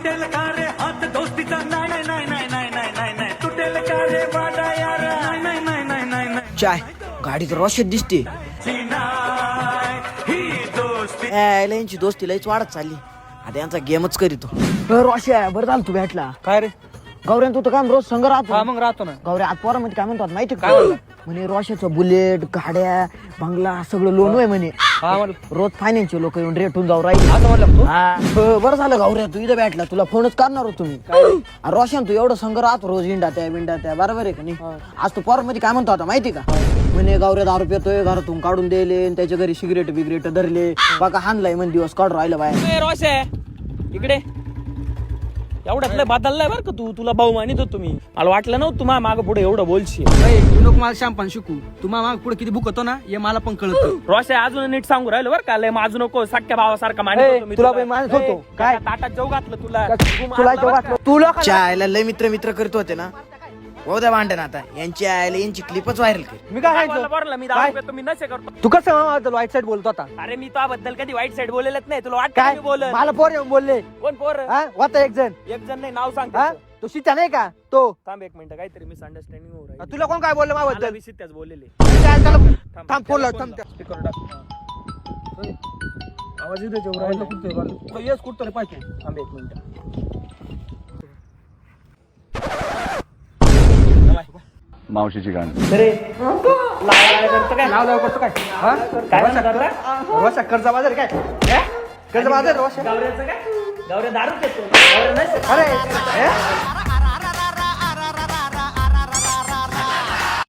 तुटेल का रे हात दोस्तीचा नाही नाही नाही नाही नाही नाही नाही तुटेल का रे वादा यार नाही नाही नाही नाही नाही नाही चाय गाडी तर रोशत दिसते. ही दोस्ती यांची दोस्ती लयच वाढत चालली. आता यांचा गेमच करीतो. रोशा बरं झालं तू भेटला. काय रे? गौऱ्यान तू तर काय रोज संग राहतो. हा मग राहतो ना. गौऱ्या आज पोरामध्ये काय म्हणतात माहिती का? काय म्हणतात? म्हणे रोशाचं बुलेट गाड्या बंगला सगळं लोन आहे म्हणे. हा म्हणलं रोज फायनान्सचे लोक येऊन रेटून जाऊ राहिले. आता म्हणलं तू हा, बरं झालं गौऱ्या तू इथं भेटला. तुला फोनच करणार होतो मी. रोशन तू एवढं संग राहतो रोज इंडा त्या बरोबर आहे का नाही? आज तू पोरामध्ये काय म्हणतो आता माहिती का? म्हणे गौऱ्या 10 रुपये येतोय घरातून काढून दिले त्याच्या घरी सिगरेट बिगरेट धरले बघा हाणलाय म्हणे दिवस काढून राहिलं बाहेर. रोशे इकडे एवढ्यातलं बदललाय बरं का तू. तुला भाऊ मानित होतो मी. मला वाटलं नव्हतं तू माग पुढे एवढं बोलशील. तू नको मला शांपान शिकू. तू माग पुढे किती बुकतो ना हे मला पण कळत. रोशे अजून नीट सांगू राहिलो बरं का. लय माझू नको सख्या भावासारखा मानित होतो मी तुला पण मानत होतो. काय? ताटात जेव घातलं तुला. तुला तुला चायला लय मित्र मित्र करत होते ना. हो द्या भांडण आता यांची क्लिपच व्हायरल कर. मी काय बोलला बरं मी 10 रुपये तुम्ही नसे करतो. तू कसं वाईट साईड बोलतो आता? अरे मी तुझ्याबद्दल कधी वाईट साईड बोललेलंच नाही. तुला वाटतं काय मी बोलल? मला पोर येऊन बोलले. कोण पोर? होता एक जण. एक जण नाही नाव सांग हा? त्याचं. तो शिता नाही का तो? थांब एक मिनिट काहीतरी मिसअंडरस्टँडिंग होऊ राहिली. तुला कोण काय बोललं मला माझ्याबद्दल? विषय त्याच बोललेले. थांब फोन लाव. थांब स्पीकर टाक. आवाज येतो जेवढा कुठे येस कुठं रे पाहिजे. थांब एक मिनिट. मावशीची गाणी नाव लाव करतो काय? हा? काय म्हणतात आता? रोशा कर्जा बाजार काय? कर्ज बाजार रोशा. गावऱ्याचं काय? गावऱ्या दारू देतो. गावऱ्या नाही. अरे